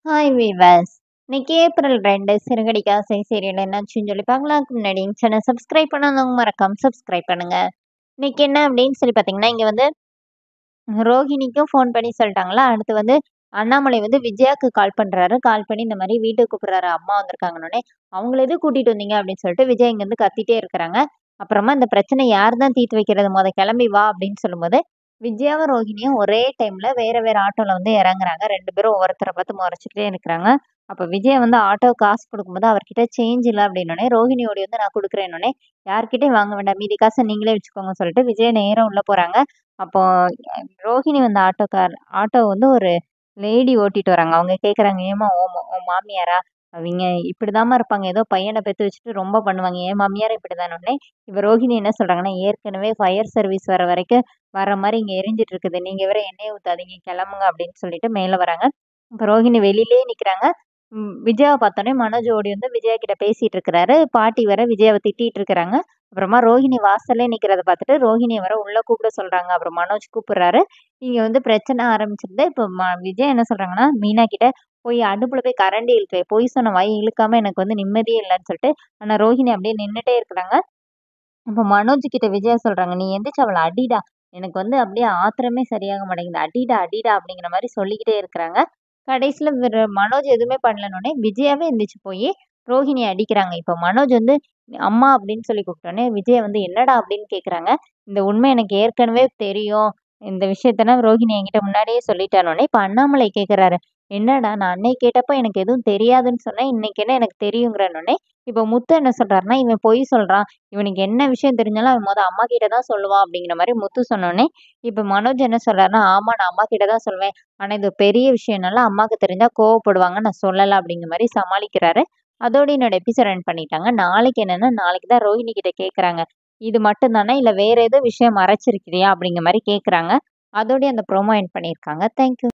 Hi viewers. இன்னைக்கு April 2 Siragadikka Aasai serial என்னாச்சுன்னு சொல்லி பார்க்கலாம்க்கு முன்னாடி சேனல் சப்ஸ்கிரைப் பண்ணாதவங்க மறக்காம சப்ஸ்கிரைப் பண்ணுங்க. இன்னைக்கு என்ன அப்படின்னு சொல்லி பார்த்தீங்கன்னா, இங்க வந்து ரோஹிணிக்கும் ஃபோன் பண்ணி சொல்லிட்டாங்களா. அடுத்து வந்து அண்ணாமலை வந்து விஜயாக்கு கால் பண்றாரு. கால் பண்ணி இந்த மாதிரி வீட்டுக்கு கூப்பிடுறாரு. அம்மா வந்திருக்காங்கன்னொடனே, அவங்கள எதுக்கு கூட்டிட்டு வந்தீங்க அப்படின்னு சொல்லிட்டு விஜய் இங்கேருந்து கத்திட்டே இருக்கிறாங்க. அப்புறமா இந்த பிரச்சனை யார் தான் தீர்த்து வைக்கிறது, கிளம்பி வா அப்படின்னு சொல்லும்போது, விஜயாவும் ரோஹிணியும் ஒரே டைம்ல வேற வேற ஆட்டோல வந்து இறங்குறாங்க. 2 பேரும் ஒவ்வொருத்தர பார்த்து முறைச்சுக்கிட்டே இருக்கிறாங்க. அப்ப விஜய் வந்து ஆட்டோ காசு குடுக்கும்போது அவர்கிட்ட சேஞ்ச் இல்ல அப்படின்னோனே, ரோஹிணி ஓடி வந்து நான் குடுக்குறேன்னோனே, யார்கிட்டயும் வாங்க வேண்டாம். மீதி காச நீங்களே வச்சுக்கோங்கன்னு சொல்லிட்டு விஜய் நேரா உள்ள போறாங்க. அப்போ ரோஹிணி வந்த ஆட்டோ வந்து ஒரு லேடி ஓட்டிட்டு வராங்க. அவங்க கேட்குறாங்க, "ஏம்மா உன் மாமியாரா? அவிங்க இப்படிதாம்மா இருப்பாங்க. ஏதோ பையன பெத்து வச்சுட்டு ரொம்ப பண்ணுவாங்க. என் மாமியாரும் இப்படிதான்னோனே." இப்ப ரோஹிணி என்ன சொல்றாங்கன்னா, "ஏற்கனவே ஃபயர் சர்வீஸ் வர வரைக்கும் வர மாரி இங்க எரிஞ்சுட்டு இருக்குது. நீங்க வேற எண்ணெய ஊத்தாதீங்க. கிளம்புங்க." அப்படின்னு சொல்லிட்டு மேல வராங்க. இப்ப ரோஹிணி வெளியிலேயே நிக்கிறாங்க. விஜயாவ பார்த்தோனே மனோஜ் ஓடி வந்து விஜயா கிட்ட பேசிட்டு இருக்கிறாரு. பாட்டி வேற விஜயாவ திட்டிட்டு இருக்கிறாங்க. அப்புறமா ரோஹிணி வாசல்லே நிக்கிறத பார்த்துட்டு ரோஹிணிய வேற உள்ள கூப்பிட சொல்றாங்க. அப்புறம் மனோஜ் கூப்பிடுறாரு. இங்க வந்து பிரச்சனை ஆரம்பிச்சிருது. இப்ப விஜய் என்ன சொல்றாங்கன்னா, மீனா கிட்ட போய் அடுப்புல போய் கரண்டி இழுத்து வை. பொய் சொன்ன வாய் இழுக்காம எனக்கு வந்து நிம்மதியே இல்லன்னு சொல்லிட்டு, ஆனா ரோஹிணி அப்படியே நின்னுட்டே இருக்கிறாங்க. அப்ப மனோஜ் கிட்ட விஜயா சொல்றாங்க, "நீ எந்திரிச்சு அவள அடிடா. எனக்கு வந்து அப்படியே ஆத்திரமே சரியாக மாட்டேங்குது. அடிடா, அடிடா" அப்படிங்கிற மாரி சொல்லிக்கிட்டே இருக்கிறாங்க. கடைசியில மனோஜ் எதுவுமே பண்ணலன்னோனே, விஜயாவே எந்திரிச்சு போயி ரோஹிணிய அடிக்கிறாங்க. இப்ப மனோஜ் வந்து அம்மா அப்படின்னு சொல்லி கூப்பிட்டோனே, விஜயா வந்து என்னடா அப்படின்னு கேட்குறாங்க. இந்த உண்மை எனக்கு ஏற்கனவே தெரியும். இந்த விஷயத்தலாம் ரோஹிணி என்கிட்ட முன்னாடியே சொல்லிட்டான்னோனே, இப்ப அண்ணாமலை கேட்குறாரு. என்னடா நான் அன்னைக்கு கேட்டப்ப எனக்கு எதுவும் தெரியாதுன்னு சொன்னேன். இன்னைக்கு என்ன எனக்கு தெரியுங்கிறன்னோனே, இப்ப முத்து என்ன சொல்றாருன்னா, இவன் பொய் சொல்றான். இவனுக்கு என்ன விஷயம் தெரிஞ்சாலும் அவன் அம்மா கிட்ட தான் சொல்லுவான் அப்படிங்கிற மாரி முத்து சொன்னோனே, இப்ப மனோஜ் என்ன சொல்றாருன்னா, ஆமா நான் அம்மா கிட்ட தான் சொல்லுவேன். ஆனா இது பெரிய விஷயம்னால அம்மாக்கு தெரிஞ்சா கோவப்படுவாங்க. நான் சொல்லல அப்படிங்கிற மாரி சமாளிக்கிறாரு. அதோட என்னோட எபிசோட் எண்ட் பண்ணிட்டாங்க. நாளைக்கு என்னன்னா, நாளைக்கு தான் ரோஹிணி கிட்ட கேட்கறாங்க. இது மட்டும் தானா? இல்ல வேற ஏதோ விஷயம் மறைச்சிருக்கிறியா? அப்படிங்கிற மாரி கேட்கறாங்க. அதோடயே அந்த ப்ரோமோ எண்ட் பண்ணியிருக்காங்க. Thank you.